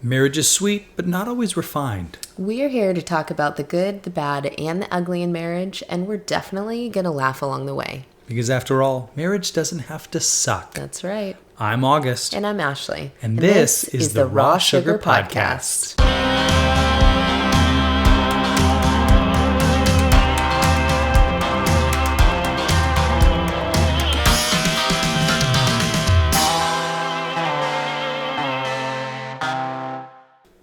Marriage is sweet, but not always refined. We're here to talk about the good, the bad, and the ugly in marriage, and we're definitely going to laugh along the way. Because after all, marriage doesn't have to suck. That's right. I'm August. And I'm Ashleigh. And this is the Raw Sugar Podcast.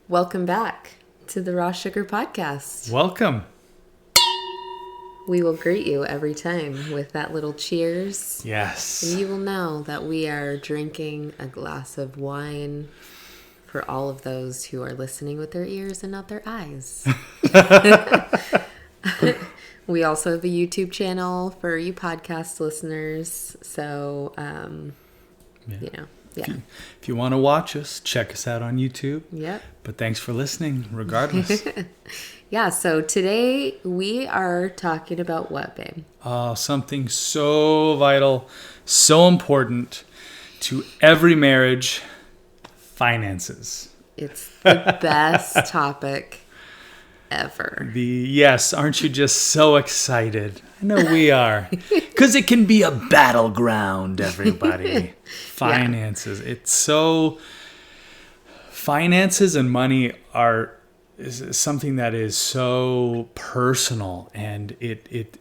Welcome back to the Raw Sugar Podcast. Welcome. We will greet you every time with that little cheers. Yes. And you will know that we are drinking a glass of wine for all of those who are listening with their ears and not their eyes. We also have a YouTube channel for you podcast listeners. So, you know. Yeah. If you want to watch us, check us out on YouTube. Yep. But thanks for listening, regardless. Yeah, so today we are talking about what, babe? Something so vital, so important to every marriage: finances. It's the best topic ever. Yes, aren't you just so excited? I know we are. Because it can be a battleground, everybody. Finances. Yeah. It's so... Finances and money is something that is so personal, and it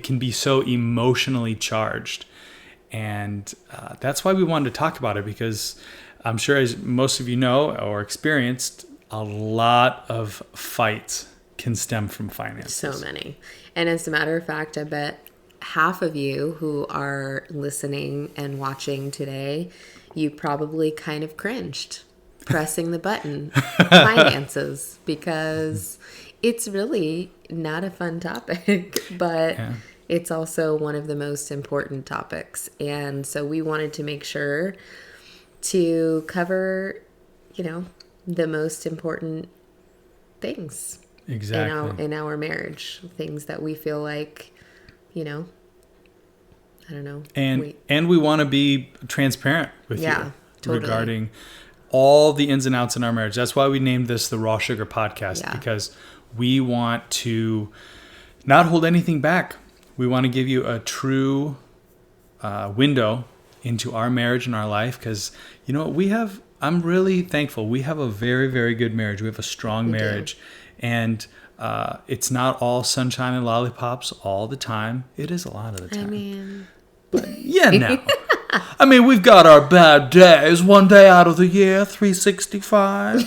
can be so emotionally charged. And that's why we wanted to talk about it, because I'm sure, as most of you know or experienced, a lot of fights can stem from finances. So many. And as a matter of fact, I bet half of you who are listening and watching today, you probably kind of cringed pressing the button finances, because it's really not a fun topic, but it's also one of the most important topics. And so we wanted to make sure to cover, the most important things in our marriage, things that we feel like, I don't know. And we want to be transparent with you totally. Regarding all the ins and outs in our marriage. That's why we named this the Raw Sugar Podcast, because we want to not hold anything back. We want to give you a true window into our marriage and our life, because I'm really thankful. We have a very, very good marriage. We have a strong marriage. And it's not all sunshine and lollipops all the time. It is a lot of the time. But we've got our bad days, one day out of the year, 365.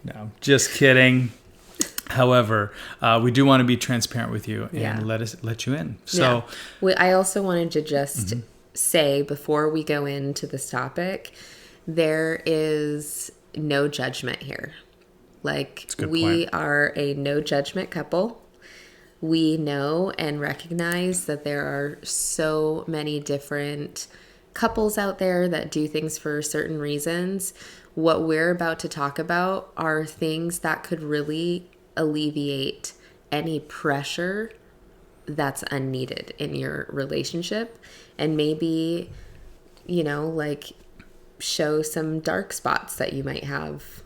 No, just kidding. However, we do want to be transparent with you and let you in. So I also wanted to just say, before we go into this topic, there is no judgment here. We are a no judgment couple. We know and recognize that there are so many different couples out there that do things for certain reasons. What we're about to talk about are things that could really alleviate any pressure that's unneeded in your relationship, and maybe, show some dark spots that you might have,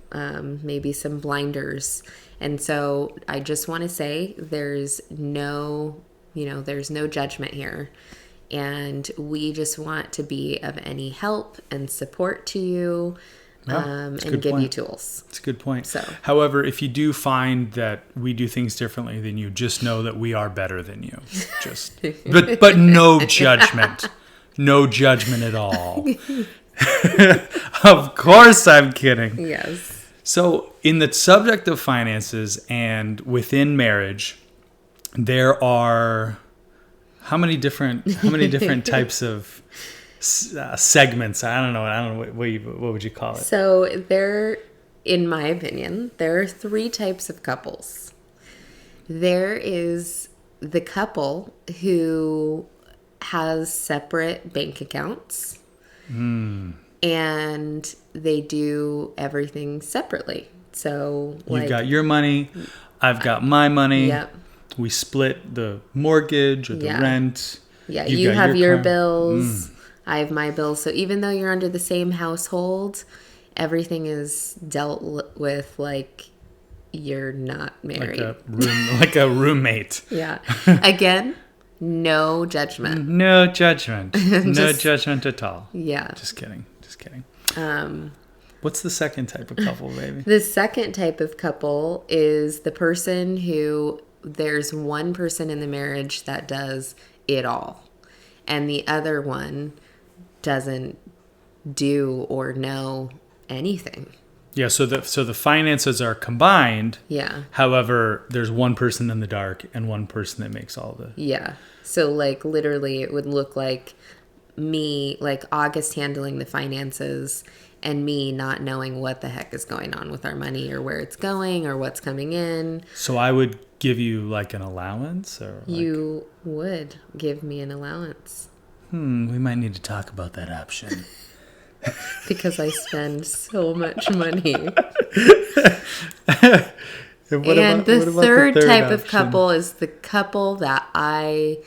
maybe some blinders. And so I just want to say there's no judgment here. And we just want to be of any help and support to you, and give you tools. It's a good point. So, however, if you do find that we do things differently than you, just know that we are better than you. But no judgment. No judgment at all. Of course I'm kidding. Yes. So in the subject of finances and within marriage, there are how many different types of segments? I don't know what would you call it? So in my opinion, there are three types of couples. There is the couple who has separate bank accounts. And they do everything separately. So you've got your money, I've got my money. Yep. We split the mortgage or the rent. Yeah, you have your bills, I have my bills. So even though you're under the same household everything is dealt with like you're not married. Like a roommate. Yeah. Again, no judgment. No judgment. No judgment at all. Yeah. Just kidding. What's the second type of couple, baby? The second type of couple is the person who there's one person in the marriage that does it all, and the other one doesn't do or know anything. Yeah, so the finances are combined. Yeah. However, there's one person in the dark and one person that makes all the... Yeah. So like literally it would look like me, like August handling the finances and me not knowing what the heck is going on with our money or where it's going or what's coming in. So I would give you like an allowance, or you would give me an allowance. We might need to talk about that option. Because I spend so much money. And the third type of couple is the couple that I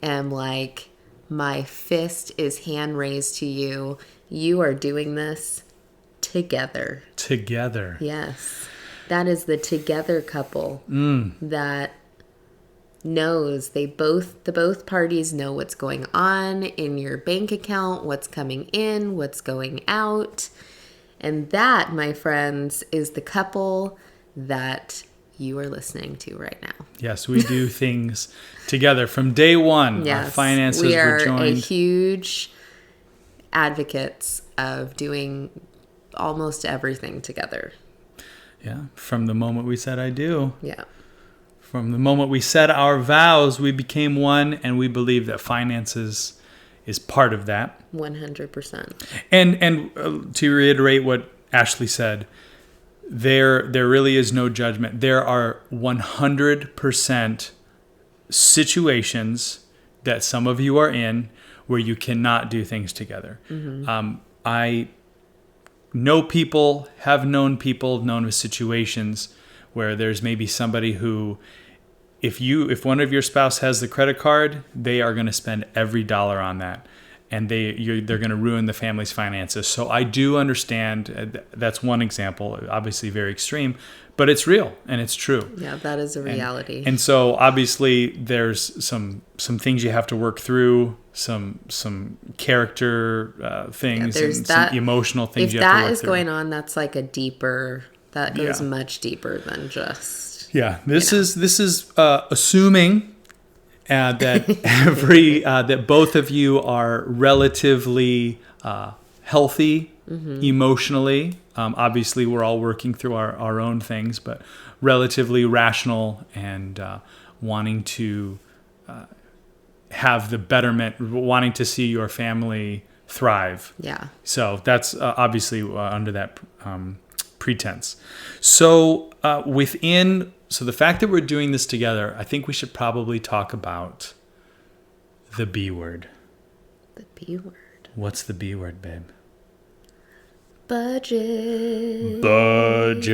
am like, my fist is hand raised to you. You are doing this together. Together. Yes. That is the together couple that knows the both parties know what's going on in your bank account, what's coming in, what's going out. And that, my friends, is the couple that you are listening to right now. Yes, we do things together from day one. Yes, our finances we are were joined. a huge advocates of doing almost everything together. Yeah, from the moment we said I do. Yeah. From the moment we said our vows, we became one, and we believe that finances is part of that. 100%. And to reiterate what Ashleigh said, there really is no judgment. There are 100% situations that some of you are in where you cannot do things together. Mm-hmm. I know people, have known people, known of situations where there's maybe somebody who, if one of your spouse has the credit card, they are going to spend every dollar on that, and they're going to ruin the family's finances. So I do understand. That's one example, obviously very extreme, but it's real and it's true. Yeah, that is a reality. And so obviously there's some things you have to work through, some character things, and some emotional things you have to work through. If that is going on, that's like that goes much deeper than just... Yeah, this is assuming that that both of you are relatively healthy emotionally. Obviously, we're all working through our own things, but relatively rational and wanting to have the betterment, wanting to see your family thrive. Yeah. So that's obviously under that pretense. So so the fact that we're doing this together, I think we should probably talk about the B word. The B word. What's the B word, babe? Budget. Budget.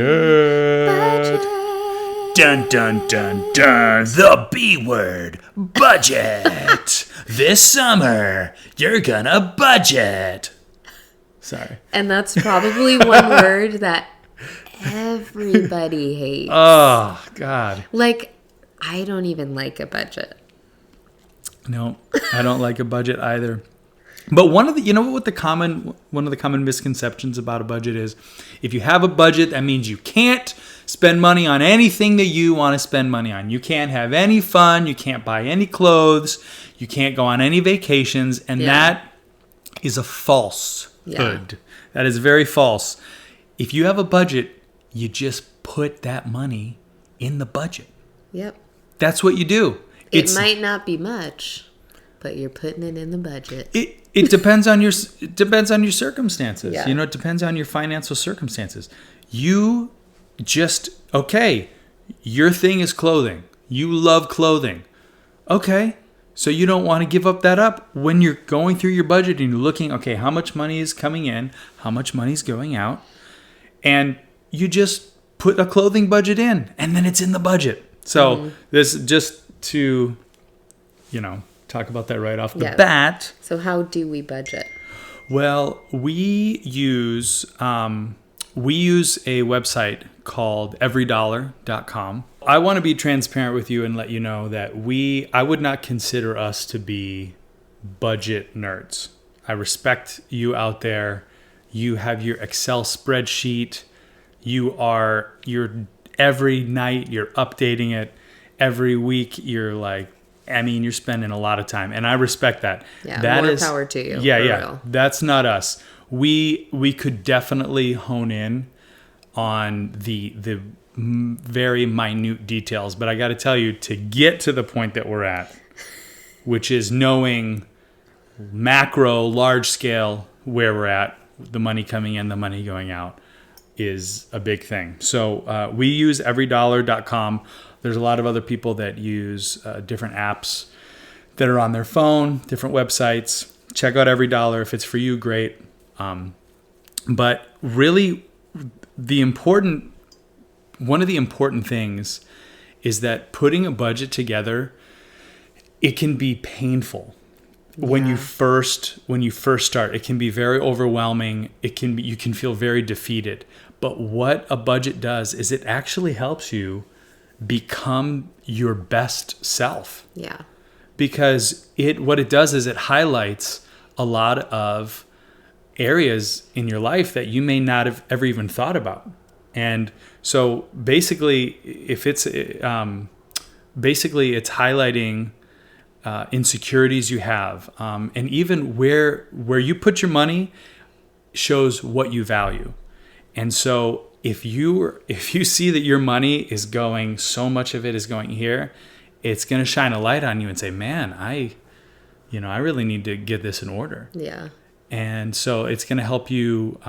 Dun, dun, dun, dun. The B word. Budget. This summer, you're gonna budget. Sorry. And that's probably one word that everybody hates. Oh, God. Like, I don't even like a budget. No, I don't like a budget either. But one of the common misconceptions about a budget is, if you have a budget, that means you can't spend money on anything that you want to spend money on. You can't have any fun. You can't buy any clothes. You can't go on any vacations. And that is a falsehood. Yeah. That is very false. If you have a budget, you just put that money in the budget. Yep. That's what you do. It might not be much, but you're putting it in the budget. It depends on your circumstances. Yeah. It depends on your financial circumstances. You just, your thing is clothing. You love clothing. Okay. So you don't want to give that up when you're going through your budget and you're looking, how much money is coming in, how much money is going out, and you just put a clothing budget in, and then it's in the budget. So this just to, talk about that right off the bat. So how do we budget? Well, we use a website called everydollar.com. I want to be transparent with you and let you know that I would not consider us to be budget nerds. I respect you out there. You have your Excel spreadsheet. You're every night you're updating it. Every week you're spending a lot of time, and I respect that. Yeah, more power to you. Yeah, yeah. Real. That's not us. We could definitely hone in on the very minute details, but I got to tell you, to get to the point that we're at, which is knowing macro, large scale, where we're at, the money coming in, the money going out, is a big thing. So we use everydollar.com. There's a lot of other people that use different apps that are on their phone, different websites. Check out Every Dollar. If it's for you, great. But really, one of the important things is that putting a budget together, it can be painful. Yeah. When you first start, it can be very overwhelming. You can feel very defeated. But what a budget does is it actually helps you become your best self. Yeah. Because what it does is it highlights a lot of areas in your life that you may not have ever even thought about. And so basically, it's highlighting insecurities you have, and even where you put your money shows what you value. And so if you see that your money is going, so much of it is going here, it's going to shine a light on you and say, man, I really need to get this in order. Yeah. And so it's going to help you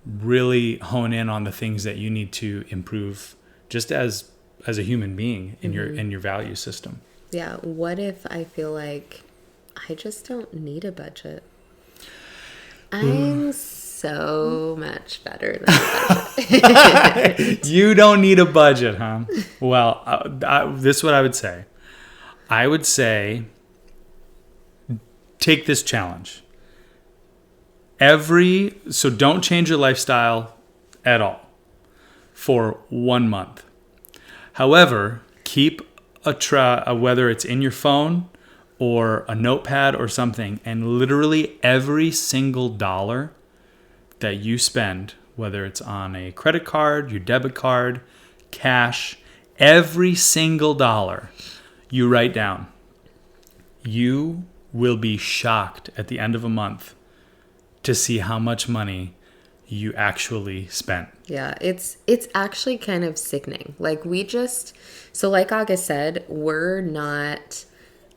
really hone in on the things that you need to improve just as a human being in your value system. Yeah. What if I feel like I just don't need a budget? I'm so much better than a budget. You don't need a budget, huh? Well, this is what I would say. I would say, take this challenge. So don't change your lifestyle at all for 1 month. However, keep whether it's in your phone or a notepad or something, and literally every single dollar that you spend, whether it's on a credit card, your debit card, cash, every single dollar you write down. You will be shocked at the end of a month to see how much money you actually spent. Yeah, it's actually kind of sickening. Like like August said, we're not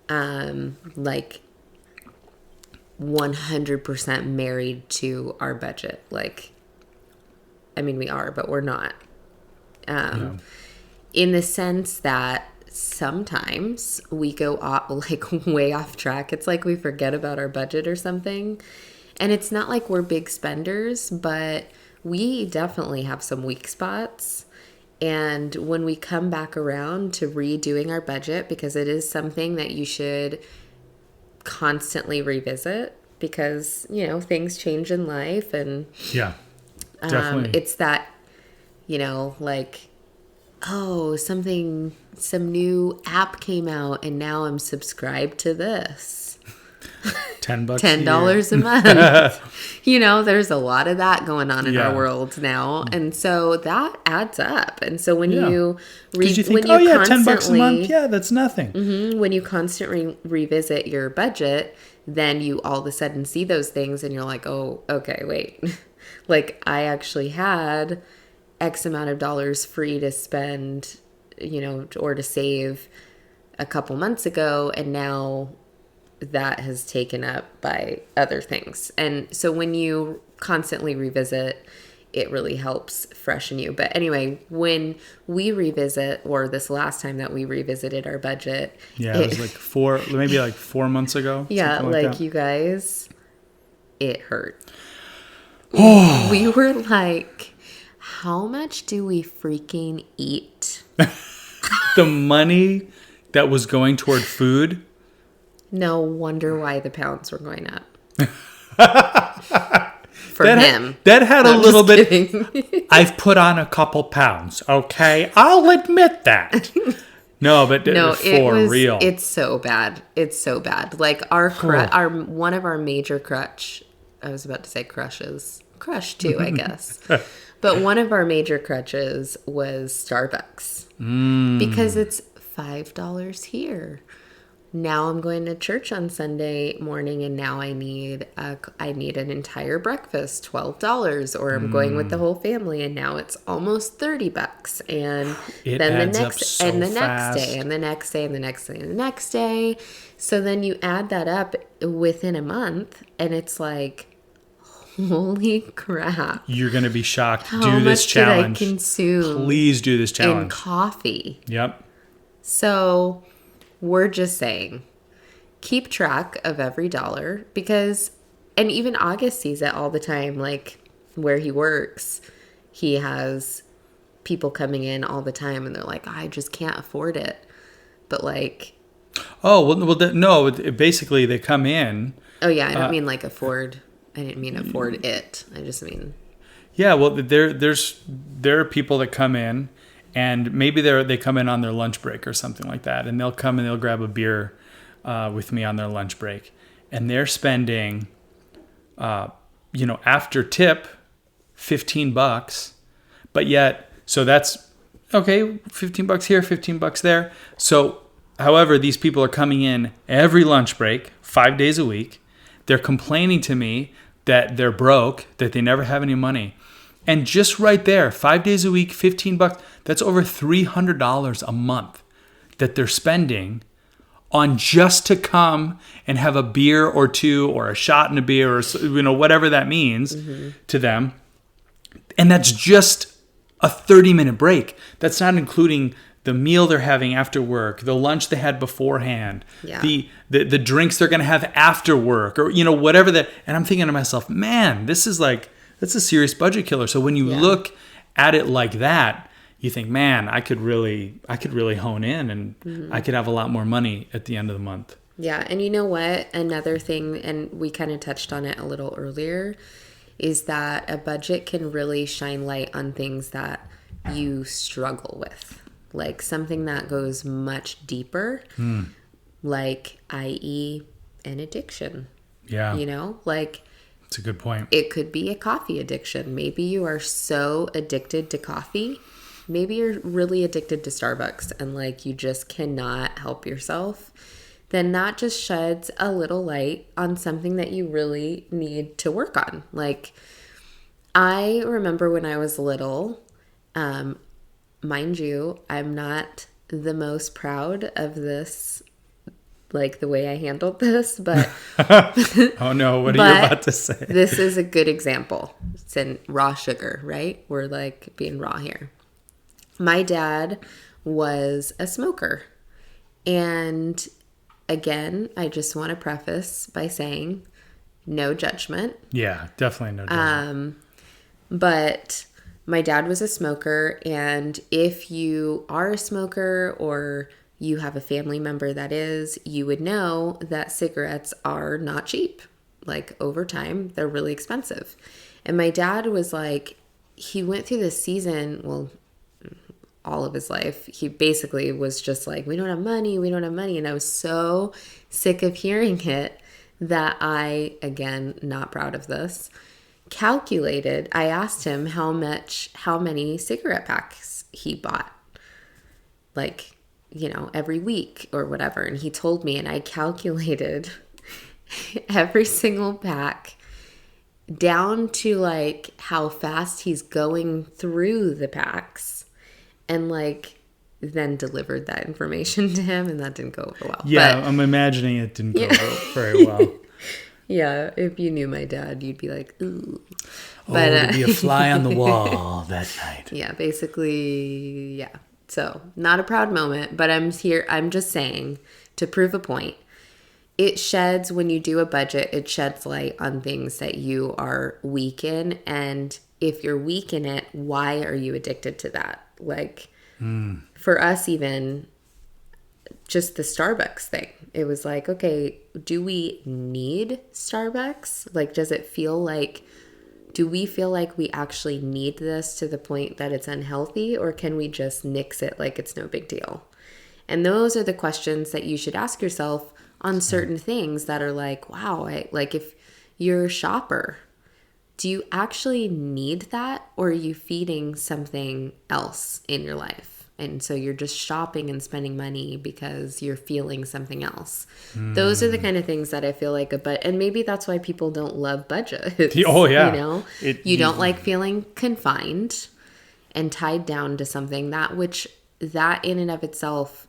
100% married to our budget. We are, but we're not. In the sense that sometimes we go way off track. It's like we forget about our budget or something. And it's not like we're big spenders, but we definitely have some weak spots. And when we come back around to redoing our budget, because it is something that you should constantly revisit, because, things change in life. And yeah, definitely. It's that, some new app came out and now I'm subscribed to this. $10 $10 a month. There's a lot of that going on in our world now. And so that adds up. And so when you think, $10 a month, that's nothing. Mm-hmm, when you constantly revisit your budget, then you all of a sudden see those things and you're like, oh, okay, wait. I actually had X amount of dollars free to spend, or to save a couple months ago. And now that has taken up by other things. And so when you constantly revisit, it really helps freshen you. But anyway, when we revisit, or this last time that we revisited our budget. Yeah, it was maybe 4 months ago. Yeah, you guys, it hurt. We were like, how much do we freaking eat? The money that was going toward food. No wonder why the pounds were going up. For him. That had a little bit. I've put on a couple pounds, okay? I'll admit that. No, but no, for real. It's so bad. It's so bad. Like our one of our major crutch, I was about to say crushes. Crush too, I guess. But one of our major crutches was Starbucks. Because it's $5 here. Now I'm going to church on Sunday morning, and now I need an entire breakfast, $12, or I'm going with the whole family, and now it's almost $30. And then the next day, and the next day, and the next day, and the next day. So then you add that up within a month, and it's like, holy crap! You're gonna be shocked. How do this much challenge. did I consume? Please do this challenge. In coffee. Yep. So we're just saying, keep track of every dollar, because, and even August sees it all the time, like where he works, he has people coming in all the time and they're like, I just can't afford it. But like, no, basically they come in. Oh yeah, I don't mean like afford. I didn't mean afford it. I just mean. Yeah, well, there are people that come in, and maybe they come in on their lunch break or something like that, and they'll come and they'll grab a beer with me on their lunch break, and they're spending, after tip, $15, but yet, so that's okay, $15 here, $15 there. So, however, these people are coming in every lunch break, 5 days a week. They're complaining to me that they're broke, that they never have any money. And just right there, 5 days a week, $15, that's over $300 a month that they're spending on just to come and have a beer or two, or a shot in a beer, or whatever that means to them. And that's just a 30-minute break. That's not including the meal they're having after work, the lunch they had beforehand, the drinks they're going to have after work, or whatever that. And I'm thinking to myself, man, that's a serious budget killer. So when you look at it like that, you think, man, I could really hone in, and I could have a lot more money at the end of the month. Yeah, and you know what? Another thing, and we kind of touched on it a little earlier, is that a budget can really shine light on things that you struggle with. Like something that goes much deeper, like i.e. an addiction. Yeah. Like... That's a good point. It could be a coffee addiction. Maybe you are so addicted to coffee. Maybe you're really addicted to Starbucks and like you just cannot help yourself. Then that just sheds a little light on something that you really need to work on. Like, I remember when I was little, mind you, I'm not the most proud of this, like the way I handled this, but oh no, what are you about to say? This is a good example. It's in raw sugar, right? We're like being raw here. My dad was a smoker. And again, I just want to preface by saying no judgment. Yeah, definitely no judgment. But my dad was a smoker, and if you are a smoker or you have a family member that is, you would know that cigarettes are not cheap. Like over time, they're really expensive. And my dad was like, he went through this season, well, all of his life. He basically was just like, we don't have money. And I was so sick of hearing it that I, again, not proud of this, calculated. I asked him how many cigarette packs he bought. Like, every week or whatever. And he told me, and I calculated every single pack down to like how fast he's going through the packs, and like then delivered that information to him, and that didn't go over well. Yeah, but I'm imagining it didn't go very well. Yeah, if you knew my dad, you'd be like, ooh. But, to be a fly on the wall that night. Yeah, basically, yeah. So, not a proud moment, but I'm just saying, to prove a point, it sheds, when you do a budget, it sheds light on things that you are weak in. And if you're weak in it, why are you addicted to that? Like, for us even, just the Starbucks thing. It was like, okay, do we need Starbucks? Like, does it feel like do we feel like we actually need this to the point that it's unhealthy, or can we just nix it like it's no big deal? And those are the questions that you should ask yourself on certain things that are like, wow, like if you're a shopper, do you actually need that, or are you feeding something else in your life? And so you're just shopping and spending money because you're feeling something else. Those are the kind of things that I feel like and maybe that's why people don't love budgets. Oh, yeah. You know, you don't like feeling confined and tied down to something that in and of itself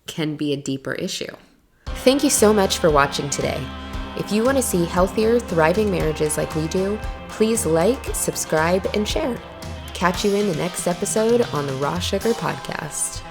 can be a deeper issue. Thank you so much for watching today. If you want to see healthier, thriving marriages like we do, please like, subscribe, and share. Catch you in the next episode on the Raw Sugar Podcast.